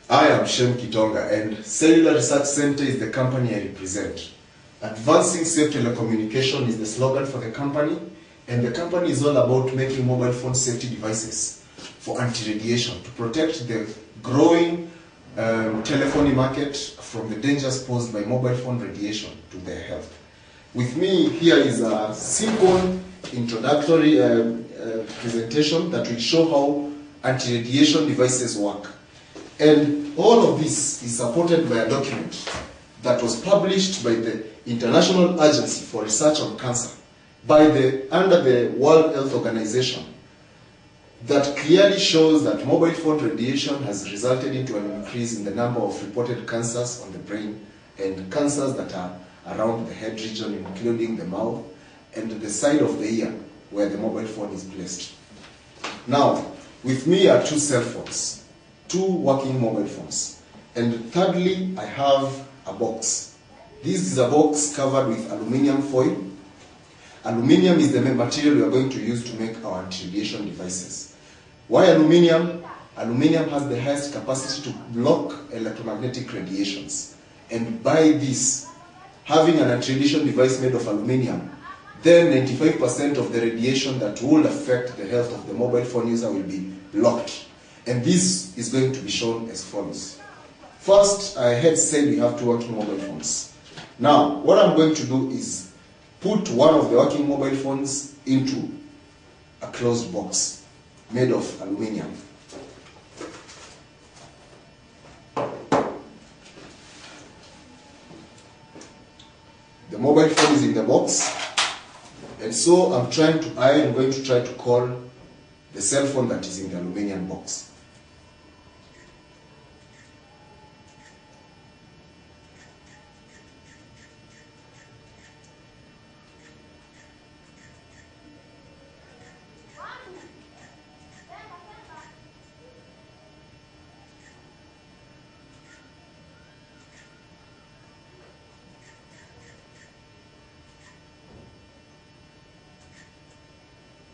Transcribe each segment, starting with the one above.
I am Shem Kitonga, and Cellular Research Center is the company I represent. Advancing safe telecommunication is the slogan for the company, and the company is all about making mobile phone safety devices for anti-radiation to protect the growing telephony market from the dangers posed by mobile phone radiation to their health. With me here is a simple introductory presentation that will show how anti-radiation devices work. And all of this is supported by a document that was published by the International Agency for Research on Cancer under the World Health Organization that clearly shows that mobile phone radiation has resulted into an increase in the number of reported cancers on the brain and cancers that are around the head region, including the mouth and the side of the ear where the mobile phone is placed. Now, with me are two cell phones, two working mobile phones. And thirdly, I have a box. This is a box covered with aluminium foil. Aluminium is the material we are going to use to make our anti-radiation devices. Why aluminium? Aluminium has the highest capacity to block electromagnetic radiations. And by this, having an anti-radiation device made of aluminium, then 95% of the radiation that will affect the health of the mobile phone user will be blocked. And this is going to be shown as follows. First, I had said we have two working mobile phones. Now, what I'm going to do is put one of the working mobile phones into a closed box made of aluminium. The mobile phone is in the box, and so I'm going to try to call the cell phone that is in the aluminium box.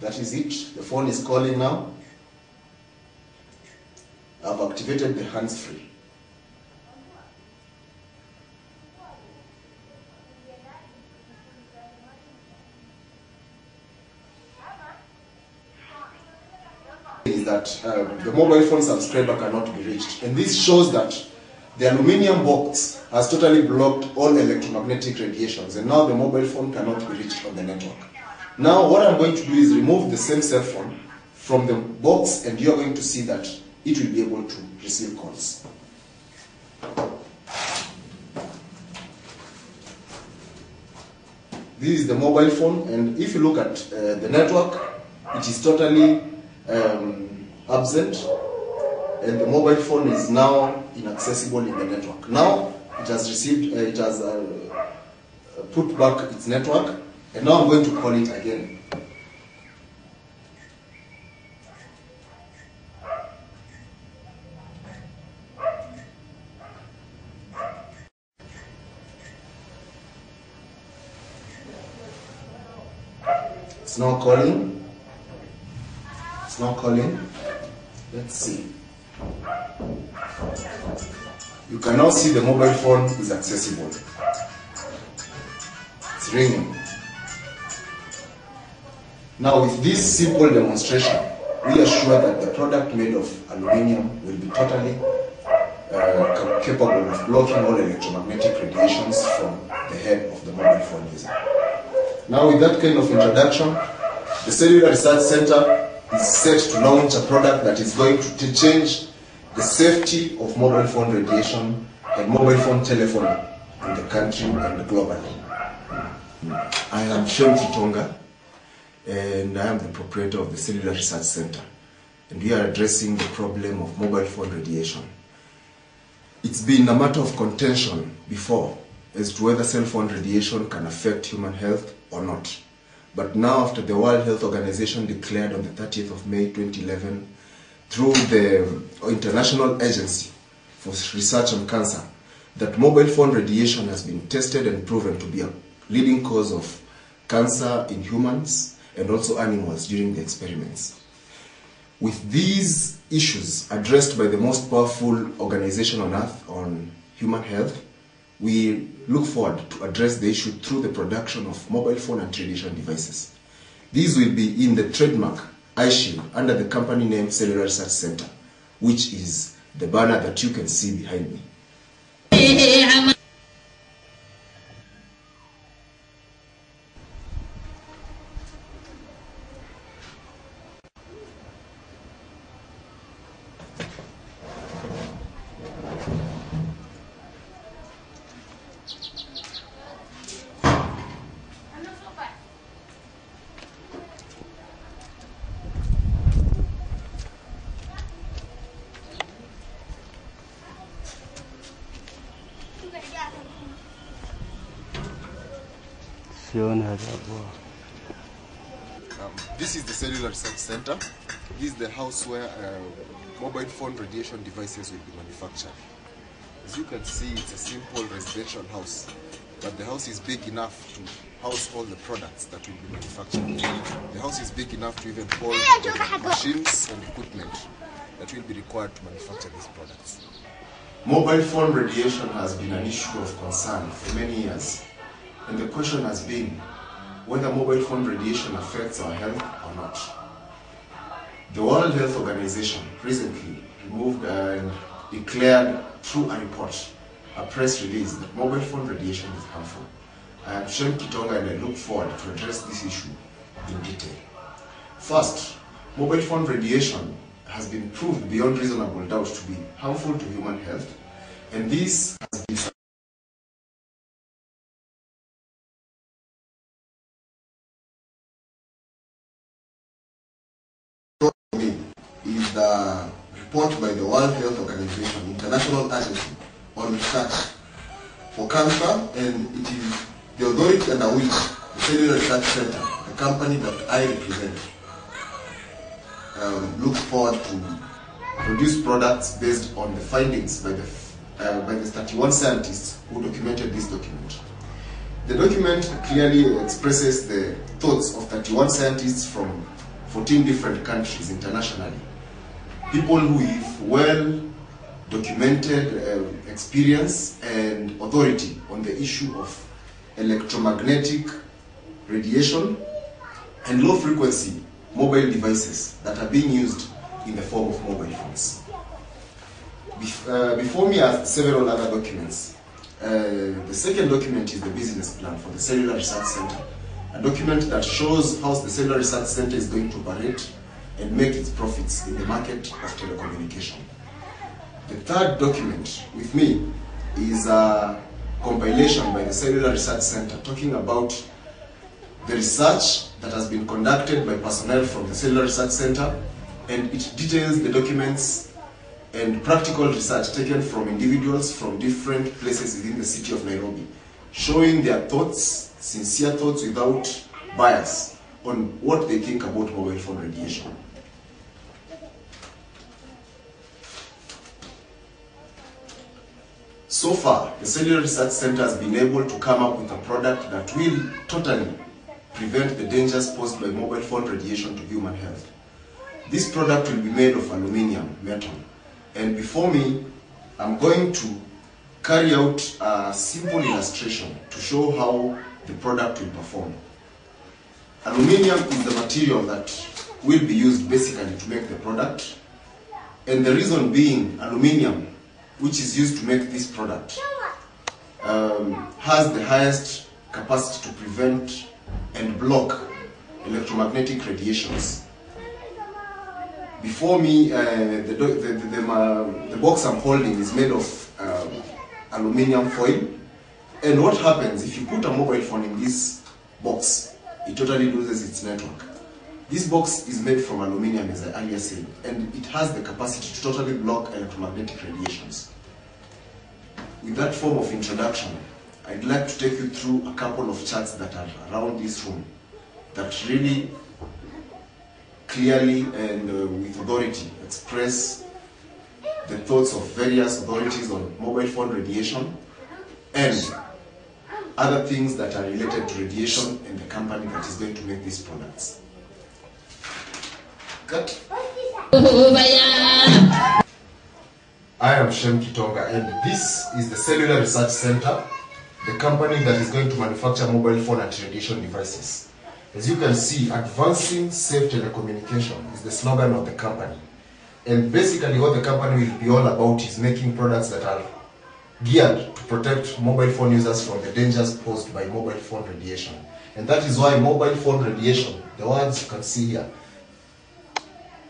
That is it. The phone is calling now. I've activated the hands-free. Is that the mobile phone subscriber cannot be reached. And this shows that the aluminium box has totally blocked all electromagnetic radiations, and now the mobile phone cannot be reached on the network. Now what I'm going to do is remove the same cell phone from the box, and you're going to see that it will be able to receive calls. This is the mobile phone, and if you look at the network, it is totally absent, and the mobile phone is now inaccessible in the network. Now it has received, put back its network. And now I'm going to call it again. It's now calling. It's now calling. Let's see. You can now see the mobile phone is accessible. It's ringing. Now, with this simple demonstration, we are sure that the product made of aluminium will be totally capable of blocking all electromagnetic radiations from the head of the mobile phone user. Now, with that kind of introduction, the Cellular Research Center is set to launch a product that is going to change the safety of mobile phone radiation and mobile phone telephony in the country and globally. I am Shem Kitonga, and I am the proprietor of the Cellular Research Center, and we are addressing the problem of mobile phone radiation. It's been a matter of contention before as to whether cell phone radiation can affect human health or not. But now, after the World Health Organization declared on the 30th of May 2011, through the International Agency for Research on Cancer, that mobile phone radiation has been tested and proven to be a leading cause of cancer in humans and also animals during the experiments. With these issues addressed by the most powerful organization on earth on human health, we look forward to address the issue through the production of mobile phone and radiation devices. These will be in the trademark I.A.R.C under the company name Cellular Research Center, which is the banner that you can see behind me. This is the Cellular Research Center. This is the house where mobile phone radiation devices will be manufactured. As you can see, it's a simple residential house, but the house is big enough to house all the products that will be manufactured. The house is big enough to even hold machines and equipment that will be required to manufacture these products. Mobile phone radiation has been an issue of concern for many years, and the question has been whether mobile phone radiation affects our health or not. The World Health Organization recently removed and declared through a report, a press release, that mobile phone radiation is harmful. I am Shem Kitonga and I look forward to address this issue in detail. First, mobile phone radiation has been proved beyond reasonable doubt to be harmful to human health, and this has been is the report by the World Health Organization, International Agency on Research for Cancer, and it is the authority under which the Cellular Research Center, the company that I represent, looks forward to produce products based on the findings by the 31 scientists who documented this document. The document clearly expresses the thoughts of 31 scientists from 14 different countries internationally. People with well-documented experience and authority on the issue of electromagnetic radiation and low-frequency mobile devices that are being used in the form of mobile phones. Before me are several other documents. The second document is the business plan for the Cellular Research Center, a document that shows how the Cellular Research Center is going to operate and make its profits in the market of telecommunication. The third document with me is a compilation by the Cellular Research Center talking about the research that has been conducted by personnel from the Cellular Research Center, and it details the documents and practical research taken from individuals from different places within the city of Nairobi, showing their thoughts, sincere thoughts without bias, on what they think about mobile phone radiation. So far, the Cellular Research Center has been able to come up with a product that will totally prevent the dangers posed by mobile phone radiation to human health. This product will be made of aluminium metal, and before me, I'm going to carry out a simple illustration to show how the product will perform. Aluminium is the material that will be used basically to make the product, and the reason being aluminium, which is used to make this product, has the highest capacity to prevent and block electromagnetic radiations. Before me, the box I'm holding is made of aluminium foil, and what happens if you put a mobile phone in this box, it totally loses its network. This box is made from aluminium, as I earlier said, and it has the capacity to totally block electromagnetic radiations. With that form of introduction, I'd like to take you through a couple of charts that are around this room that really clearly and with authority express the thoughts of various authorities on mobile phone radiation and other things that are related to radiation and the company that is going to make these products. Cut. I am Shem Kitonga, and this is the Cellular Research Center, the company that is going to manufacture mobile phone and radiation devices. As you can see, advancing safe telecommunication is the slogan of the company. And basically what the company will be all about is making products that are geared to protect mobile phone users from the dangers posed by mobile phone radiation. And that is why mobile phone radiation, the words you can see here,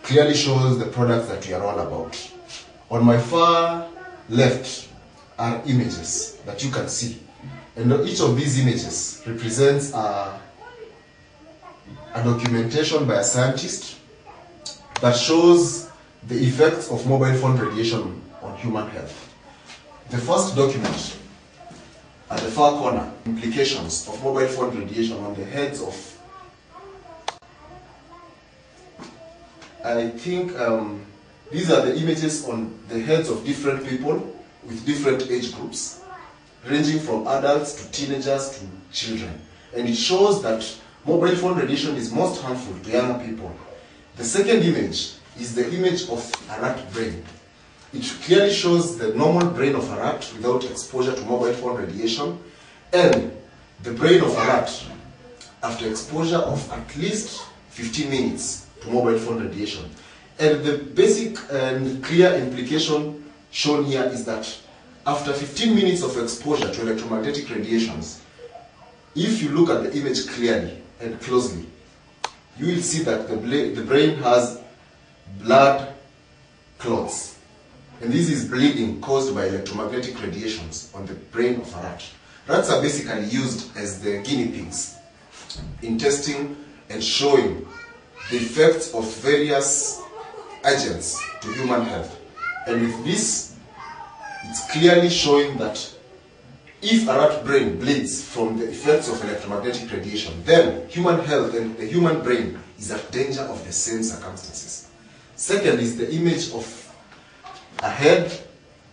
clearly shows the products that we are all about. On my far left are images that you can see. And each of these images represents a documentation by a scientist that shows the effects of mobile phone radiation on human health. The first document at the far corner, implications of mobile phone radiation on the heads of, I think these are the images on the heads of different people with different age groups, ranging from adults to teenagers to children. And it shows that mobile phone radiation is most harmful to young people. The second image is the image of a rat brain. It clearly shows the normal brain of a rat without exposure to mobile phone radiation, and the brain of a rat after exposure of at least 15 minutes to mobile phone radiation. And the basic and clear implication shown here is that after 15 minutes of exposure to electromagnetic radiations, if you look at the image clearly and closely, you will see that the brain has blood clots. And this is bleeding caused by electromagnetic radiations on the brain of a rat. Rats are basically used as the guinea pigs in testing and showing the effects of various agents to human health. And with this, it's clearly showing that if a rat brain bleeds from the effects of electromagnetic radiation, then human health and the human brain is at danger of the same circumstances. Second is the image of a head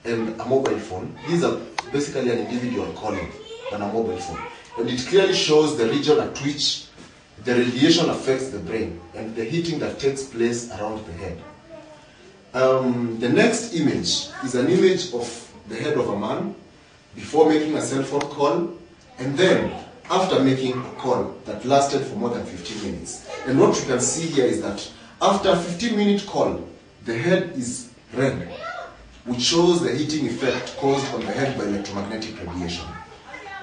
and a mobile phone. These are basically an individual calling on a mobile phone. And it clearly shows the region at which the radiation affects the brain and the heating that takes place around the head. The next image is an image of the head of a man before making a cell phone call, and then after making a call that lasted for more than 15 minutes. And what you can see here is that after a 15-minute call, the head is red, which shows the heating effect caused on the head by electromagnetic radiation.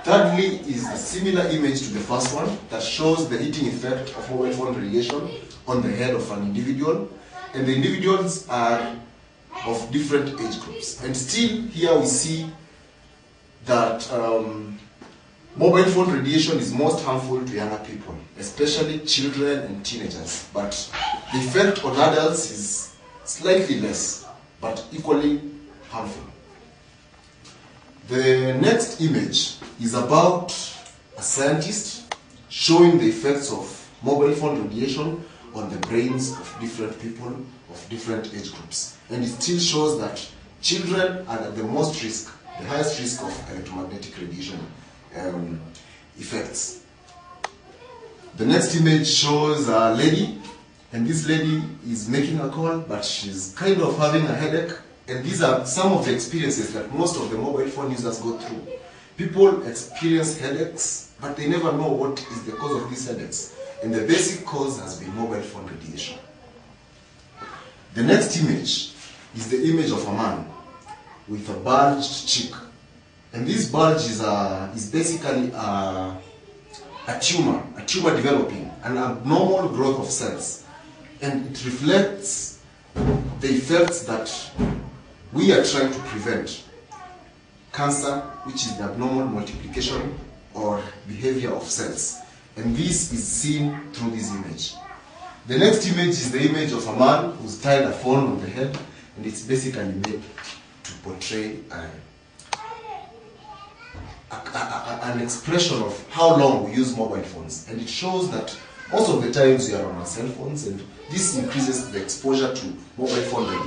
Thirdly is a similar image to the first one that shows the heating effect of mobile phone radiation on the head of an individual, and the individuals are of different age groups. And still here we see that mobile phone radiation is most harmful to younger people, especially children and teenagers, but the effect on adults is slightly less, but equally harmful. The next image is about a scientist showing the effects of mobile phone radiation on the brains of different people of different age groups. And it still shows that children are at the most risk, the highest risk of electromagnetic radiation effects. The next image shows a lady, and this lady is making a call, but she's kind of having a headache. And these are some of the experiences that most of the mobile phone users go through. People experience headaches, but they never know what is the cause of these headaches. And the basic cause has been mobile phone radiation. The next image is the image of a man with a bulged cheek. And this bulge is basically a tumor developing, an abnormal growth of cells. And it reflects the effects that we are trying to prevent. Cancer, which is the abnormal multiplication or behavior of cells. And this is seen through this image. The next image is the image of a man who's tied a phone on the head, and it's basically made to portray an expression of how long we use mobile phones. And it shows that most of the times we are on our cell phones, and this increases the exposure to mobile phone radiation.